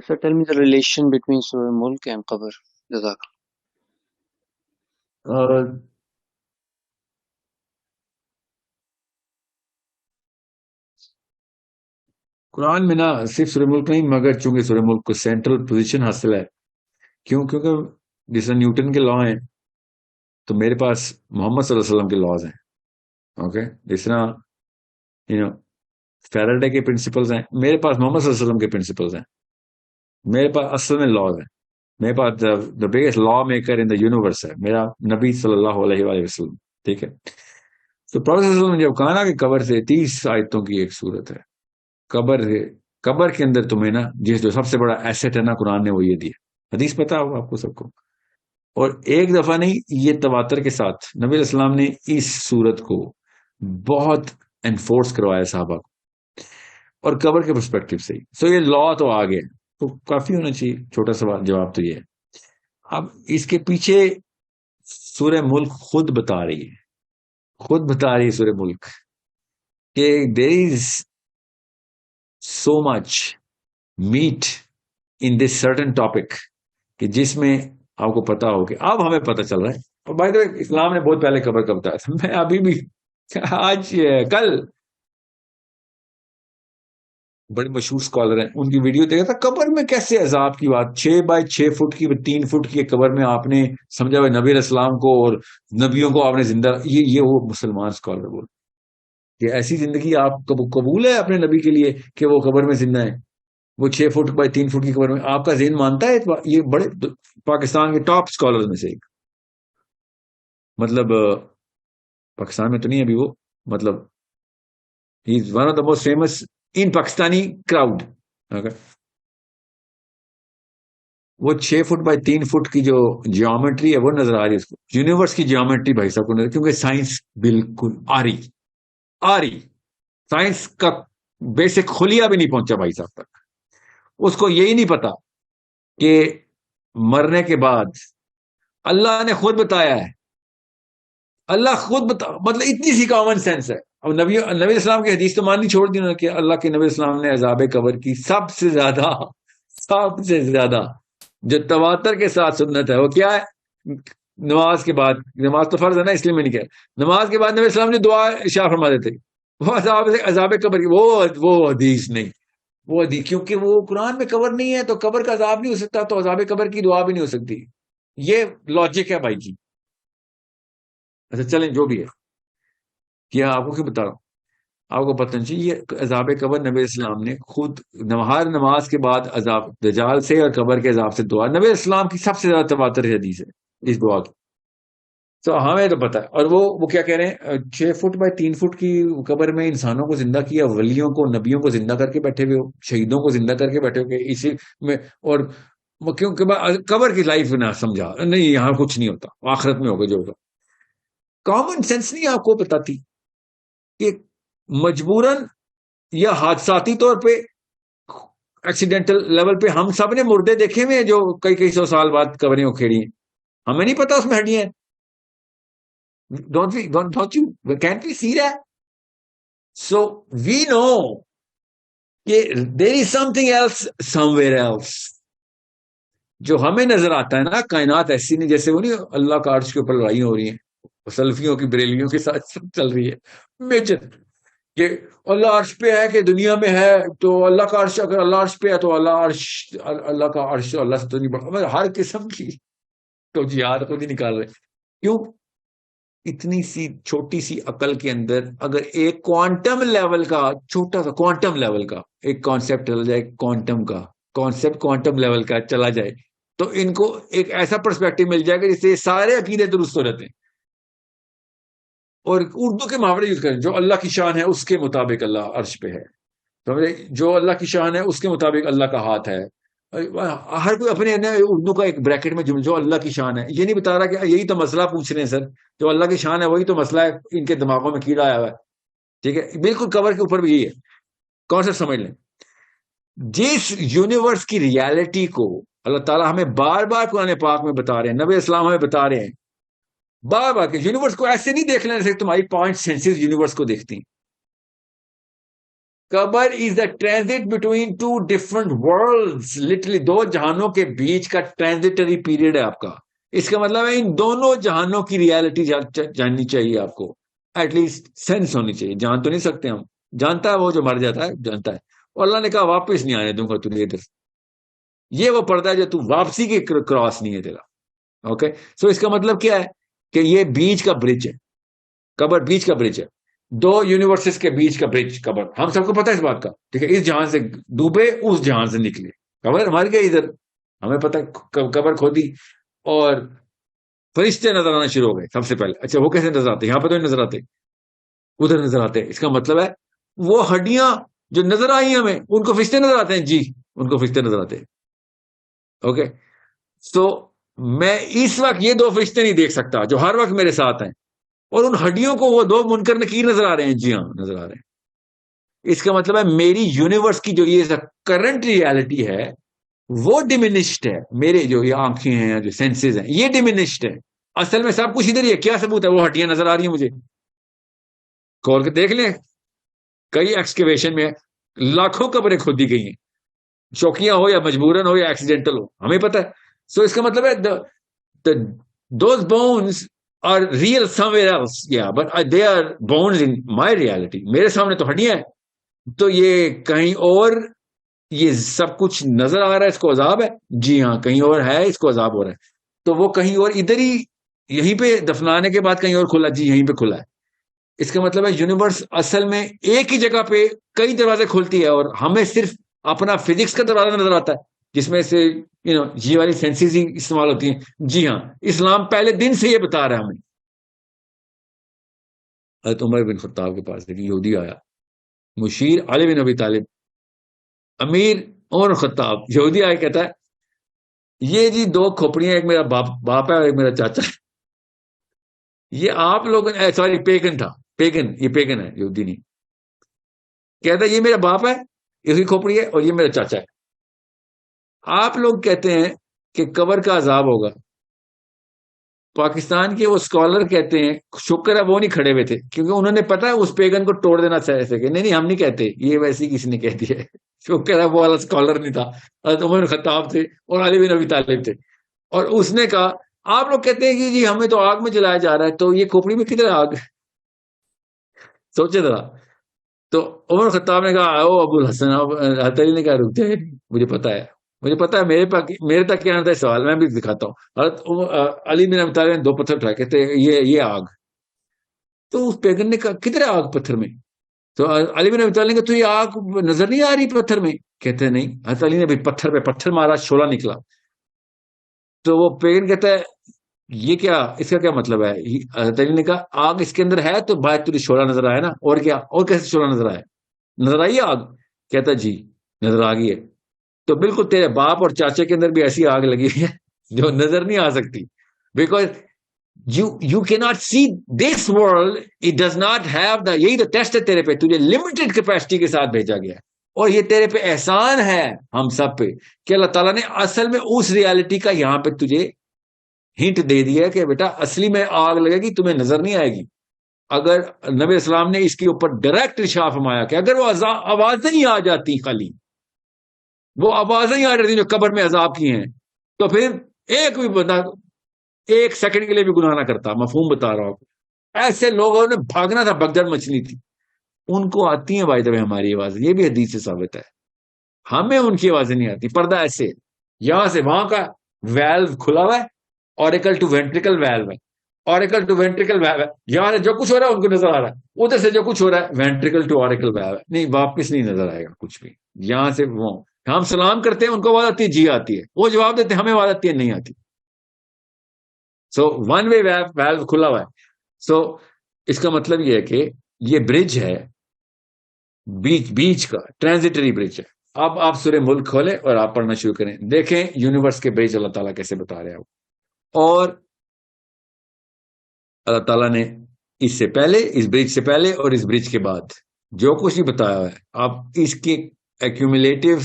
So tell me the relation between Surah Mulk and Qabr. Jazak. قرآن میں نہ صرف سورہ ملک نہیں مگر چونکہ سورہ ملک کو سینٹرل پوزیشن حاصل ہے. کیونکہ جس طرح نیوٹن کے لا ہیں تو میرے پاس محمد صلی اللہ علیہ وسلم کے لاز ہیں. اوکے, جس طرح فیراڈے کے پرنسپلز ہیں, میرے پاس محمد صلی اللہ علیہ وسلم کے پرنسپلز ہیں. میرے پاس اصل میں لاز ہیں. میرے پاس the biggest law maker in the universe ہے میرا نبی صلی اللہ علیہ وآلہ وسلم. ٹھیک ہے, تو پروفیسر صلی اللہ علیہ وسلم نے جب کہا نا کہ قبر سے 30 آیتوں کی ایک صورت ہے, قبر کے اندر تمہیں نا جو سب سے بڑا ایسٹ ہے نا قرآن نے وہ یہ دیا. حدیث پتا ہوگا آپ کو سب کو, اور ایک دفعہ نہیں, یہ تواتر کے ساتھ نبی علیہ السلام نے اس صورت کو بہت انفورس کروایا صحابہ کو, اور قبر کے پرسپیکٹو سے. سو یہ لا تو آ گیا, تو کافی ہونا چاہیے. چھوٹا سوال جواب تو یہ ہے. اب اس کے پیچھے سورہ ملک خود بتا رہی ہے سورہ ملک کہ there is so much meat in this certain topic کہ جس میں آپ کو پتا ہو کہ اب ہمیں پتا چل رہا ہے. اور بائی دا وے اسلام نے بہت پہلے قبر کا بتایا تھا. میں ابھی بھی کل بڑے مشہور اسکالر ہیں, ان کی ویڈیو دیکھا تھا, قبر میں کیسے عذاب کی بات, 6x6 فٹ کی 3 فٹ کی قبر میں آپ نے سمجھا ہوا نبی علیہ السلام کو اور نبیوں کو آپ نے زندہ, یہ وہ مسلمان اسکالر بول کہ ایسی زندگی آپ قبول ہے اپنے نبی کے لیے کہ وہ قبر میں زندہ ہے, وہ 6 فٹ بائی 3 فٹ کی قبر میں. آپ کا ذہن مانتا ہے یہ بڑے پاکستان کے ٹاپ اسکالر میں سے ایک, مطلب پاکستان میں تو نہیں ابھی وہ, مطلب he is one of the most famous in Pakistani crowd. وہ 6 فٹ بائی 3 فٹ کی جو جیومیٹری ہے وہ نظر آ رہی ہے اس کو, یونیورس کی جیومیٹری بھائی صاحب کو نظر, کیونکہ سائنس بالکل آ رہی سائنس کا بیسک خلیہ بھی نہیں پہنچا بھائی صاحب تک. اس کو یہی نہیں پتا کہ مرنے کے بعد اللہ نے خود بتایا ہے, اللہ خود مطلب اتنی سی کامن سینس ہے. اب نبی اسلام کی حدیث تو ماننی چھوڑ دی انہوں نے کہ اللہ کے نبی اسلام نے عذاب قبر کی سب سے زیادہ جو تواتر کے ساتھ سنت ہے وہ کیا ہے, نماز کے بعد, نماز تو فرض ہے نا اس لیے میں نہیں کہا, نماز کے بعد نبی اسلام نے دعا ارشاد فرما دیتے, وہ عذاب قبر کی وہ حدیث نہیں, وہ حدیث کیونکہ وہ قرآن میں قبر نہیں ہے تو قبر کا عذاب نہیں ہو سکتا, تو عذاب قبر کی دعا بھی نہیں ہو سکتی. یہ لاجک ہے بھائی جی. اچھا چلیں جو بھی ہے, کیا آپ کو کیوں بتا رہا ہوں, آپ کو پتہ نہیں چاہیے یہ عذاب قبر نبی اسلام نے خود ہر نماز کے بعد عذاب دجال سے اور قبر کے عذاب سے دعا, نبی اسلام کی سب سے زیادہ تواتر حدیث ہے اس دعا کی. تو ہمیں تو پتا ہے. اور وہ کیا کہہ رہے ہیں, 6 فٹ بائی 3 فٹ کی قبر میں انسانوں کو زندہ کیا, ولیوں کو نبیوں کو زندہ کر کے بیٹھے ہوئے ہو, شہیدوں کو زندہ کر کے بیٹھے ہوئے اسی میں, اور کیونکہ قبر کی لائف نہ سمجھا نہیں, یہاں کچھ نہیں ہوتا, آخرت میں ہوگا جو ہوگا. کامن سینس نہیں آپ کو بتاتی کہ مجبوراً یا حادثاتی طور پہ ایکسیڈنٹل لیول پہ ہم سب نے مردے دیکھے ہوئے ہیں جو کئی 100 سال بعد قبریں اکھیڑی ہیں, ہمیں نہیں پتا اس میں ہڈیاں ہیں. Don't you? Can't we see that? So we know there is something else somewhere else. جو ہمیں نظر آتا ہے نا, کائنات ایسی نہیں جیسے وہ نہیں اللہ کا عرش کے اوپر لڑائیاں ہو رہی ہیں, سلفیوں کی بریلیوں کے ساتھ چل رہی ہے میجر, کہ اللہ عرش پہ ہے کہ دنیا میں ہے, تو اللہ کا عرش, اگر اللہ عرش پہ ہے تو اللہ کا عرش اللہ سے تو نہیں بڑھا. ہر قسم کی تو جہاد کو نہیں نکال رہے. کیوں؟ اتنی سی چھوٹی سی عقل کے اندر اگر ایک کوانٹم لیول کا, چھوٹا سا کوانٹم لیول کا ایک کانسیپٹ چلا جائے, کوانٹم لیول کا چلا جائے, تو ان کو ایک ایسا پرسپیکٹو مل جائے گا جس سے سارے عقیدے درست ہو رہتے ہیں. اور اردو کے محاورے یوز کریں, جو اللہ کی شان ہے اس کے مطابق اللہ عرش پہ ہے, جو اللہ کی شان ہے اس کے مطابق اللہ کا ہاتھ ہے. ہر کوئی اپنے اردو کا ایک بریکٹ میں جو اللہ کی شان ہے, یہ نہیں بتا رہا کہ یہی تو مسئلہ پوچھ رہے ہیں سر, جو اللہ کی شان ہے وہی تو مسئلہ ہے, ان کے دماغوں میں کیڑا آیا ہوا ہے. ٹھیک ہے, بالکل قبر کے اوپر بھی یہی ہے کانسیپٹ, سمجھ لیں. جس یونیورس کی ریالٹی کو اللہ تعالیٰ ہمیں بار بار قرآن پاک میں بتا رہے ہیں, نبی اسلام ہمیں بتا رہے ہیں بار بار کہ یونیورس کو ایسے نہیں دیکھ لینے سے تمہاری 5 سینسز یونیورس کو دیکھتی ہیں. قبر is the transit between two different worlds. Literally دو جہانوں کے بیچ کا ٹرانزٹری پیریڈ ہے آپ کا. اس کا مطلب ہے ان دونوں جہانوں کی ریالٹی جاننی چاہیے آپ کو, ایٹ لیسٹ سینس ہونی چاہیے. جان تو نہیں سکتے ہم, جانتا ہے وہ جو مر جاتا ہے جانتا ہے, اور اللہ نے کہا واپس نہیں آنے دوں گا تجھے ادھر. یہ وہ پردہ ہے جو تو واپسی کے کراس نہیں ہے تیرا. اوکے, سو اس کا مطلب کیا ہے کہ یہ بیچ کا برج ہے, قبر بیچ کا برج ہے, دو یونیورسز کے بیچ کا برج قبر. ہم سب کو پتا ہے اس بات کا, ٹھیک ہے, اس جہان سے ڈوبے اس جہان سے نکلے, قبر مر گئے ادھر, ہمیں پتا قبر کھودی اور فرشتے نظر آنا شروع ہو گئے سب سے پہلے. اچھا وہ کیسے نظر آتے؟ یہاں پہ تو نہیں نظر آتے, ادھر نظر آتے. اس کا مطلب ہے وہ ہڈیاں جو نظر آئی ہمیں ان کو فرشتے نظر آتے ہیں. جی ان کو فرشتے نظر آتے ہیں. اوکے, سو میں اس وقت یہ دو فرشتے نہیں دیکھ سکتا جو ہر وقت میرے ساتھ ہیں, اور ان ہڈیوں کو وہ دو منکر نکیر نظر آ رہے ہیں. جی ہاں نظر آ رہے ہیں. اس کا مطلب ہے میری یونیورس کی جو یہ کرنٹ ریالٹی ہے وہ ڈیمینشڈ ہے. میرے جو یہ آنکھیں ہیں جو سینسز ہیں یہ ڈیمینشڈ ہے. اصل میں سب کچھ ادھر ہی ہے. کیا ثبوت ہے؟ وہ ہڈیاں نظر آ رہی ہیں مجھے, کھول کے دیکھ لیں. کئی ایکسکیویشن میں لاکھوں قبریں کھودی گئی ہیں, شوقیاں ہو یا مجبوراً ہو یا ایکسیڈنٹل ہو, ہمیں پتہ ہے. سو اس کا مطلب ہے those bones are real somewhere else, yeah, but they are bones in my reality. میرے سامنے تو ہڈیاں ہیں, تو یہ کہیں اور یہ سب کچھ نظر آ رہا ہے, اس کو عذاب ہے. جی ہاں کہیں اور ہے, اس کو عذاب ہو رہا ہے. تو وہ کہیں اور ادھر ہی یہیں پہ دفنانے کے بعد کہیں اور کھلا. جی یہیں پہ کھلا ہے. اس کا مطلب ہے یونیورس اصل میں ایک ہی جگہ پہ کئی دروازے کھولتی ہے, اور ہمیں صرف اپنا فزکس کا دروازہ نظر آتا ہے جس میں سے یہ والی سینسز ہی استعمال ہوتی ہیں. جی ہاں اسلام پہلے دن سے یہ بتا رہا ہے ہمیں. حضرت عمر بن خطاب کے پاس ایک یہودی آیا, مشیر علی بن ابی طالب, امیر عمر خطاب, یہودی آیا, کہتا ہے یہ جی دو کھوپڑیاں, ایک میرا باپ ہے اور ایک میرا چاچا ہے. یہ آپ لوگوں نے, سوری پیگن تھا, پیگن, یہ پیگن ہے یہودی نہیں. کہتا ہے یہ میرا باپ ہے, اسی کھوپڑی ہے, اور یہ میرا چاچا ہے. آپ لوگ کہتے ہیں کہ قبر کا عذاب ہوگا. پاکستان کے وہ اسکالر کہتے ہیں, شکر ہے وہ نہیں کھڑے ہوئے تھے, کیونکہ انہوں نے پتا ہے اس پیگن کو توڑ دینا چاہے سکے. نہیں ہم نہیں کہتے, یہ ویسے کسی نے کہہ دیا ہے. شکر ہے وہ والا اسکالر نہیں تھا, حضرت عمر خطاب تھے اور علی بن ابی طالب تھے. اور اس نے کہا آپ لوگ کہتے ہیں کہ جی ہمیں تو آگ میں جلایا جا رہا ہے, تو یہ کھوپڑی میں کدھر آگ؟ سوچے ذرا. تو عمر خطاب نے کہا او ابو الحسن, حضرت علی نے کہا رک جائے, مجھے پتا ہے میرے تک کیا آتا ہے سوال, میں بھی دکھاتا ہوں. حضرت علی بن ابی طالب نے دو پتھر اٹھائے, کہتے یہ آگ. تو اس پیغمبر نے کہا کدھر ہے آگ پتھر میں؟ تو علی بن ابی طالب نے کہا تو یہ آگ نظر نہیں آ رہی پتھر میں؟ کہتے ہیں نہیں. حضرت علی نے بھی پتھر پہ پتھر مارا, شعلہ نکلا. تو وہ پیغمبر کہتا ہے یہ کیا, اس کا کیا مطلب ہے؟ حضرت علی نے کہا آگ اس کے اندر ہے تو باہر تجھے شعلہ نظر آیا نا, اور کیا, اور کیسے شعلہ نظر آیا؟ نظر آئی آگ؟ کہتا جی نظر آ گئی ہے. تو بالکل تیرے باپ اور چاچے کے اندر بھی ایسی آگ لگی ہے جو نظر نہیں آ سکتی, because you cannot see this world, it does not have the, یہی تو ٹیسٹ ہے تیرے پہ, تجھے لمیٹڈ کیپیسٹی کے ساتھ بھیجا گیا ہے. اور یہ تیرے پہ احسان ہے ہم سب پہ کہ اللہ تعالیٰ نے اصل میں اس ریالٹی کا یہاں پہ تجھے ہنٹ دے دیا کہ بیٹا اصلی میں آگ لگے گی, تمہیں نظر نہیں آئے گی. اگر نبی اسلام نے اس کے اوپر ڈائریکٹ ارشاد فرمایا کہ اگر وہ آوازیں ہی آ جاتی, خالی وہ آوازیں ہی آ جاتی جو قبر میں عذاب کی ہیں, تو پھر ایک بھی بندہ ایک سیکنڈ کے لیے بھی گناہ نہ کرتا. مفہوم بتا رہا ہوں. ایسے لوگوں نے بھاگنا تھا, بگدڑ مچھلی تھی. ان کو آتی ہیں بھائی ہماری آوازیں, یہ بھی حدیث سے ثابت ہے. ہمیں ان کی آوازیں نہیں آتی. پردہ ایسے یہاں سے وہاں کا ویلو کھلا ہوا ہے, اوریکل ٹو وینٹریکل ویلو ہے, اوریکل ٹو وینٹریکل ویلو ہے. یہاں سے جو کچھ ہو رہا ہے ان کو نظر آ رہا ہے, ادھر سے جو کچھ ہو رہا ہے وینٹریکل ٹو اوریکل ویلو ہے. نہیں واپس نہیں نظر آئے گا کچھ بھی. یہاں سے وہ ہم سلام کرتے ہیں, ان کو آواز آتی ہے جی آتی ہے, وہ جواب دیتے ہیں ہمیں آواز آتی ہے نہیں آتی. سو ون وے ویلو کھلا ہوا ہے. سو اس کا مطلب یہ ہے کہ یہ برج ہے, بیچ کا ٹرانزٹری برج ہے. اب آپ سورہ ملک کھولیں اور آپ پڑھنا شروع کریں, دیکھیں یونیورس کے برج اللہ تعالیٰ کیسے بتا رہے ہیں. اور اللہ تعالیٰ نے اس سے پہلے, اس برج سے پہلے اور اس برج کے بعد جو کچھ بھی بتایا ہے, آپ اس کے ایکومولیٹو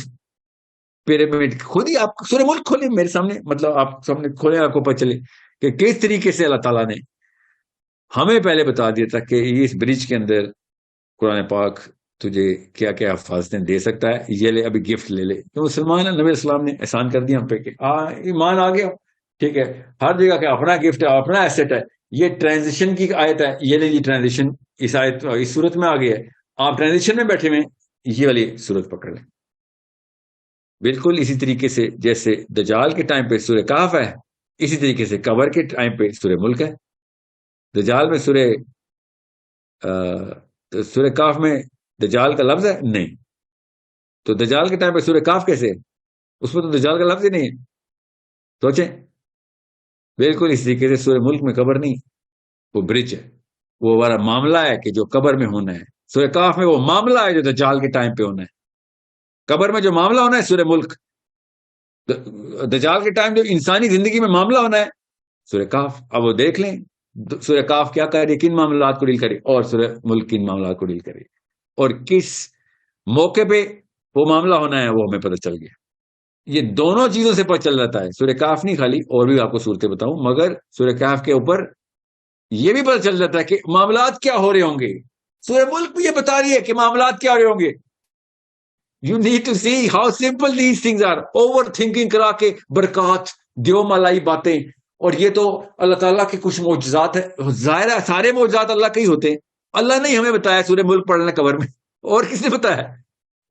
پیرامڈ خود ہی آپ سورہ ملک کھولیں میرے سامنے, مطلب آپ سامنے کھولیں, آپ کو پتہ چلے کہ کس طریقے سے اللہ تعالیٰ نے ہمیں پہلے بتا دیا تھا کہ اس برج کے اندر قرآن پاک تجھے کیا کیا حفاظتیں دے سکتا ہے، یہ لے ابھی گفٹ لے لے. تو مسلمان ہے، نبی اسلام نے احسان کر دیا ہم پہ کہ ایمان آ گیا، ٹھیک ہے، ہر جگہ کا اپنا گفٹ ہے، اپنا ایسٹ ہے. یہ ٹرانزیشن کی آیت ہے، یہ نہیں ٹرانزیشن اس آیت اس صورت میں آ گئی ہے، آپ ٹرانزیشن میں بیٹھے ہوئے یہ والی صورت پکڑ لیں. بالکل اسی طریقے سے جیسے دجال کے ٹائم پہ سورہ کہف ہے، اسی طریقے سے قبر کے ٹائم پہ سورہ ملک ہے. دجال میں سورہ کاف میں دجال کا لفظ ہے نہیں، تو دجال کے ٹائم پہ سورہ کاف کیسے؟ اس میں تو دجال کا لفظ ہی نہیں ہے. سوچیں، بالکل اس طریقے سے سورہ ملک میں قبر نہیں، وہ برج ہے، وہ والا معاملہ ہے کہ جو قبر میں ہونا ہے. سورہ کاف میں وہ معاملہ ہے جو دجال کے ٹائم پہ ہونا ہے. قبر میں جو معاملہ ہونا ہے سورہ ملک، دجال کے ٹائم جو انسانی زندگی میں معاملہ ہونا ہے سورہ کاف. اب وہ دیکھ لیں سورہ کاف کیا کر رہی ہے، کن معاملات کو ڈیل کرے، اور سورہ ملک کن معاملات کو ڈیل کرے، اور کس موقع پہ وہ معاملہ ہونا ہے وہ ہمیں پتہ چل گیا. یہ دونوں چیزوں سے پتہ چل جاتا ہے. سورہ کاف نہیں خالی، اور بھی آپ کو صورتیں بتاؤں، مگر سورہ کاف کے اوپر یہ بھی پتہ چل جاتا ہے کہ معاملات کیا ہو رہے ہوں گے. سورہ ملک بھی یہ بتا رہی ہے کہ معاملات کیا ہو رہے ہوں گے. You need to see how simple these things are. Over thinking کرا کے برکات دیو ملائی باتیں، اور یہ تو اللہ تعالیٰ کے کچھ معجزات ہیں. ظاہر ہے سارے معجزات اللہ کے ہی ہوتے ہیں. اللہ نے ہی ہمیں بتایا سورہ ملک پڑھنا قبر میں، اور کس نے بتایا؟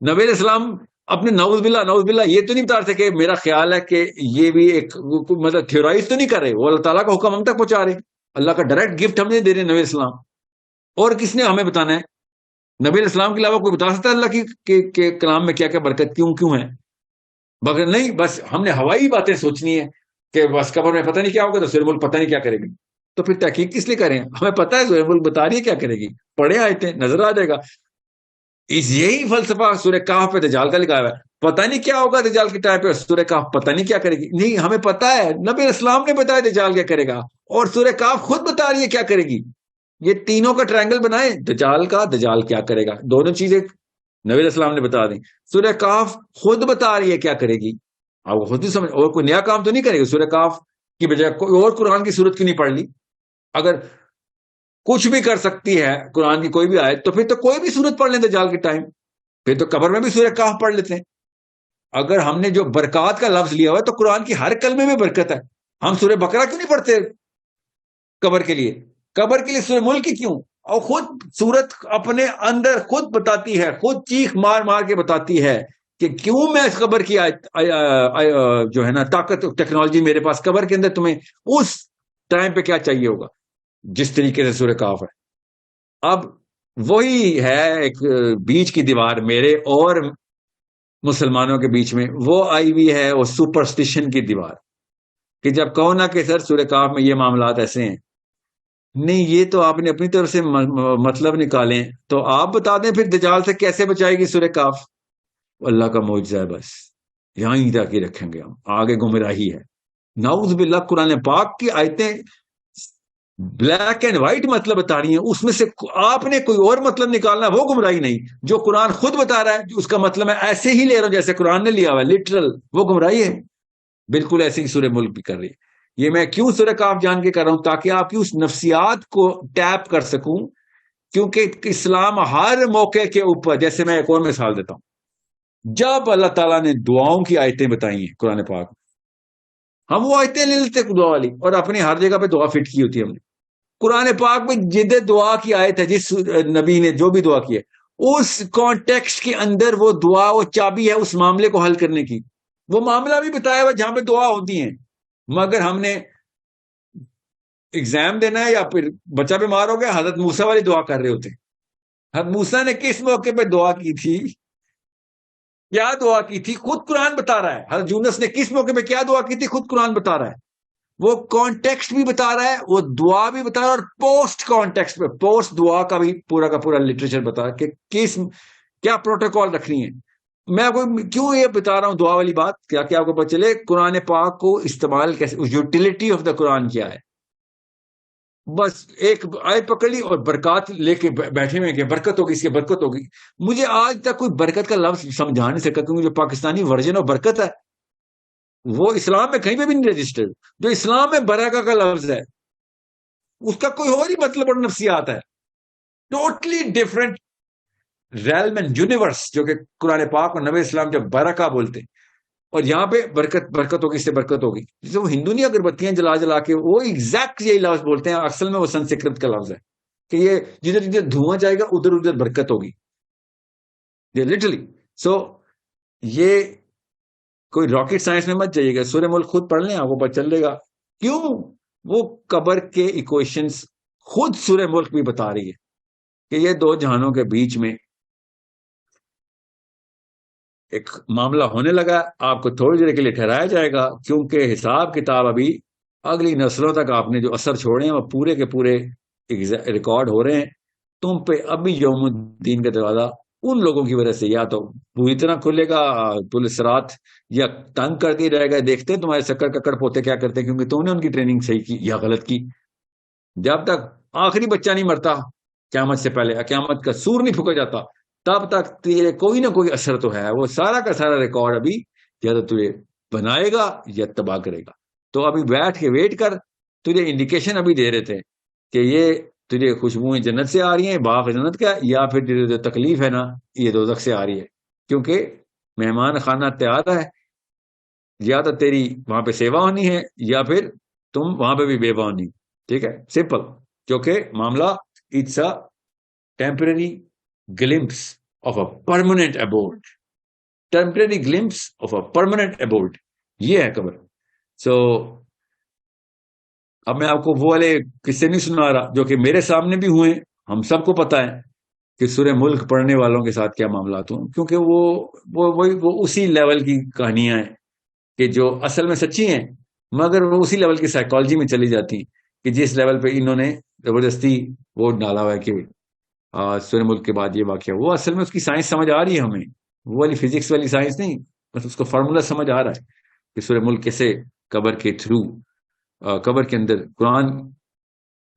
نبی علیہ السلام اپنے نعوذ باللہ یہ تو نہیں بتا رہے کہ میرا خیال ہے کہ یہ بھی ایک مطلب تھیورائز تو نہیں کر رہے، وہ اللہ تعالیٰ کا حکم ہم تک پہنچا رہے ہیں. اللہ کا ڈائریکٹ گفٹ ہم نے دے رہے نبی علیہ السلام. اور کس نے ہمیں بتانا ہے؟ نبی علیہ السلام کے علاوہ کوئی بتا سکتا ہے اللہ کی کلام میں کیا کیا برکت کیوں ہے؟ مگر نہیں، بس ہم نے ہوائی باتیں سوچنی ہے کہ بس قبر میں پتہ نہیں کیا ہوگا تو سورہ ملک پتہ نہیں کیا کرے گی. تو پھر تحقیق کس لیے کریں؟ ہمیں پتہ ہے سورہ ملک بتا رہی ہے کیا کرے گی، پڑھے آیتیں نظر آ جائے گا. یہی فلسفہ سورہ کہف پہ دجال کا لکھا ہوا ہے. پتہ نہیں کیا ہوگا دجال کے ٹائم پہ، سورہ کہف پتہ نہیں کیا کرے گی. نہیں، ہمیں پتہ ہے، نبی علیہ السلام نے بتایا دجال کیا کرے گا، اور سورہ کہف خود بتا رہی ہے کیا کرے گی. یہ تینوں کا ٹرائنگل بنائیں، دجال کیا کرے گا، دونوں چیزیں نبی علیہ السلام نے بتا دیں. سورہ کہف خود بتا رہی ہے کیا کرے گی، آپ خود ہی سمجھ، اور کوئی نیا کام تو نہیں کرے گی. سورہ کہف کی بجائے کوئی اور قرآن کی صورت کیوں نہیں پڑھ لی؟ اگر کچھ بھی کر سکتی ہے قرآن کی کوئی بھی آیت، تو پھر تو کوئی بھی صورت پڑھ لیں دجال کے ٹائم، پھر تو قبر میں بھی سورہ کہف پڑھ لیتے ہیں. اگر ہم نے جو برکات کا لفظ لیا ہوا ہے تو قرآن کی ہر کلمے میں برکت ہے. ہم سورہ بقرہ کیوں نہیں پڑھتے قبر کے لیے؟ قبر کے لیے سورہ ملک کی کیوں؟ اور خود سورت اپنے اندر خود بتاتی ہے، خود چیخ مار مار کے بتاتی ہے کہ کیوں میں اس قبر کی جو ہے نا طاقت ٹیکنالوجی میرے پاس، قبر کے اندر تمہیں اس ٹائم پہ کیا چاہیے ہوگا، جس طریقے سے سورہ کہف ہے. اب وہی ہے ایک بیچ کی دیوار میرے اور مسلمانوں کے بیچ میں، وہ آئی ہوئی ہے وہ سپرسٹیشن کی دیوار، کہ جب کہو نا کہ سر سورہ کہف میں یہ معاملات ایسے ہیں، نہیں یہ تو آپ نے اپنی طرف سے مطلب نکالیں، تو آپ بتا دیں پھر دجال سے کیسے بچائے گی سورہ کہف. اللہ کا معجزہ ہے، بس یہاں ہی تک ہی رکھیں گے ہم، آگے گمراہی ہے. نعوذ باللہ قرآن پاک کی آیتیں بلیک اینڈ وائٹ مطلب بتا رہی ہیں، اس میں سے آپ نے کوئی اور مطلب نکالنا، وہ گمراہی نہیں. جو قرآن خود بتا رہا ہے اس کا مطلب میں ایسے ہی لے رہا ہوں جیسے قرآن نے لیا ہوا ہے، لٹرل، وہ گمراہی ہے. بالکل ایسے ہی سورہ ملک بھی کر رہی ہے. یہ میں کیوں سورہ کہف جان کے کر رہا ہوں؟ تاکہ آپ کی اس نفسیات کو ٹیپ کر سکوں، کیونکہ اسلام ہر موقع کے اوپر، جیسے میں ایک اور مثال دیتا ہوں، جب اللہ تعالیٰ نے دعاؤں کی آیتیں بتائی ہیں قرآن پاک میں، ہم وہ آیتیں لے لیتے دعا والی، اور اپنی ہر جگہ پہ دعا فٹ کی ہوتی ہے ہم نے. قرآن پاک میں جد دعا کی آیت ہے، جس نبی نے جو بھی دعا کی ہے اس کانٹیکسٹ کے اندر وہ دعا، وہ چابی ہے اس معاملے کو حل کرنے کی. وہ معاملہ بھی بتایا ہوا جہاں پہ دعا ہوتی ہیں، مگر ہم نے ایگزام دینا ہے یا پھر بچہ بیمار ہو گیا، حضرت موسیٰ والی دعا کر رہے ہوتے ہیں. حضرت موسیٰ نے کس موقع پہ دعا کی تھی، کیا دعا کی تھی، خود قرآن بتا رہا ہے. حضرت یونس نے کس موقع پہ کیا دعا کی تھی، خود قرآن بتا رہا ہے. وہ کانٹیکسٹ بھی بتا رہا ہے، وہ دعا بھی بتا رہا ہے، اور پوسٹ کانٹیکسٹ پہ پوسٹ دعا کا بھی پورا کا پورا لٹریچر بتا رہا ہے کہ کیا پروٹوکول رکھنی ہے. میں آپ کو کیوں یہ بتا رہا ہوں دعا والی بات، کیا آپ کو پتہ چلے قرآن پاک کو استعمال کیسے، یوٹیلیٹی آف دا قرآن کیا ہے. بس ایک آیت پکڑ لی اور برکات لے کے بیٹھے ہوئے کہ برکت ہوگی، اس کی برکت ہوگی. مجھے آج تک کوئی برکت کا لفظ سمجھا نہیں سکا، کیونکہ جو پاکستانی ورژن آف برکت ہے وہ اسلام میں کہیں پہ بھی نہیں رجسٹرڈ. جو اسلام میں برکت کا لفظ ہے اس کا کوئی اور ہی مطلب اور نفسیات ہے، totally different realm and universe جو کہ قرآن پاک اور نبی اسلام جب برکہ بولتے ہیں، اور یہاں پہ برکت ہوگی، اس سے برکت ہوگی. جسے وہ ہندو نہیں اگربتیاں جلا جلا کے وہ ایگزیکٹ یہی لفظ بولتے ہیں، اصل میں وہ سنسکرت کا لفظ ہے کہ یہ جدھر جدھر دھواں جائے گا ادھر ادھر برکت ہوگی. لٹرلی. سو یہ کوئی راکٹ سائنس میں مت جائیے گا، سورہ ملک خود پڑھ لیں آپ کو پتہ چل گا. کیوں؟ وہ قبر کے ایکویشنز خود سورہ ملک بھی بتا رہی ہے کہ یہ دو جہانوں کے بیچ میں ایک معاملہ ہونے لگا. آپ کو تھوڑی دیر کے لیے ٹھہرایا جائے گا کیونکہ حساب کتاب ابھی اگلی نسلوں تک آپ نے جو اثر چھوڑے ہیں وہ پورے کے پورے ریکارڈ ہو رہے ہیں. تم پہ ابھی یوم الدین کا دروازہ ان لوگوں کی وجہ سے یا تو پوری طرح کھلے گا پولیس رات، یا تنگ کرتی رہے گا. دیکھتے ہیں تمہارے چکر ککڑ پوتے کیا کرتے ہیں، کیونکہ تم نے ان کی ٹریننگ صحیح کی یا غلط کی. جب تک آخری بچہ نہیں مرتا قیامت سے پہلے، قیامت کا سور نہیں پھونکا جاتا، تب تک تیرے کوئی نہ کوئی اثر تو ہے. وہ سارا کا سارا ریکارڈ ابھی یا تو تجھے بنائے گا یا تباہ کرے گا. تو ابھی بیٹھ کے ویٹ کر. تجھے انڈیکیشن ابھی دے رہے تھے کہ یہ تجھے خوشبوئیں جنت سے آ رہی ہیں، باغ جنت کا، یا پھر تجھے جو تکلیف ہے نا یہ دوزخ سے آ رہی ہے، کیونکہ مہمان خانہ تیار ہے. یا تو تیری وہاں پہ سیوا ہونی ہے یا پھر تم وہاں پہ بھی بیوہ ہونی. ٹھیک ہے، سمپل. جو کہ معاملہ it's a temporary glimpse of a permanent abode. Temporary glimpse of a permanent abode, یہ ہے قبر. سو اب میں آپ کو وہ والے قصے نہیں سنا رہا جو کہ میرے سامنے بھی ہوئے. ہم سب کو پتا ہے کہ سورہ ملک پڑھنے والوں کے ساتھ کیا معاملات ہوں، کیونکہ وہ اسی لیول کی کہانیاں ہیں کہ جو اصل میں سچی ہیں، مگر وہ اسی لیول کی سائیکالوجی میں چلی جاتی ہیں کہ جس لیول پہ انہوں نے زبردستی وہ ڈالا ہوا ہے کہ سورہ ملک کے بعد یہ واقعہ. وہ اصل میں اس کی سائنس سمجھ آ رہی ہے ہمیں، وہ والی فزکس والی سائنس نہیں، بس اس کو فارمولا سمجھ آ رہا ہے کہ سورہ ملک کیسے قبر کے تھرو، قبر کے اندر قرآن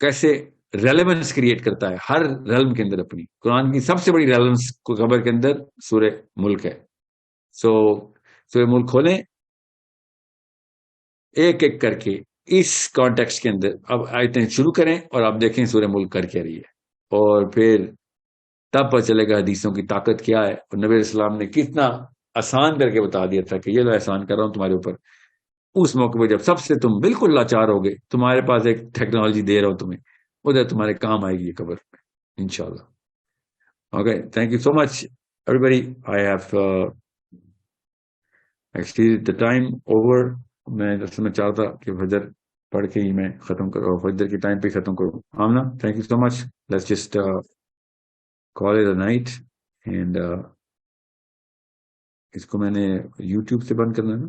کیسے ریلیونس کریٹ کرتا ہے ہر ریلم کے اندر. اپنی قرآن کی سب سے بڑی ریلیونس قبر کے اندر سورہ ملک ہے. سو سورہ ملک کھولیں ایک ایک کر کے اس کانٹیکسٹ کے اندر. اب آیتیں شروع کریں اور آپ دیکھیں سورہ ملک کر کے رہی ہے، اور پھر تب پتہ چلے گا حدیثوں کی طاقت کیا ہے، اور نبی اسلام نے کتنا آسان کر کے بتا دیا تھا کہ یہ لو احسان کر رہا ہوں تمہارے اوپر. اس موقع پہ جب سب سے تم بالکل لاچار ہو گئے، تمہارے پاس ایک ٹیکنالوجی دے رہا ہوں تمہیں، ادھر تمہارے کام آئے گی یہ قبر میں انشاءاللہ. Okay, thank you so much ایوری بڈی. I have extend the time over. میں اصل میں چاہتا کہ فجر پڑھ کے ہی میں ختم کروں، فجر کی ٹائم پہ ختم کروں. Amna, thank you so much. Let's just call it a night. And اس کو میں نے یوٹیوب سے بند کرنا ہے نا.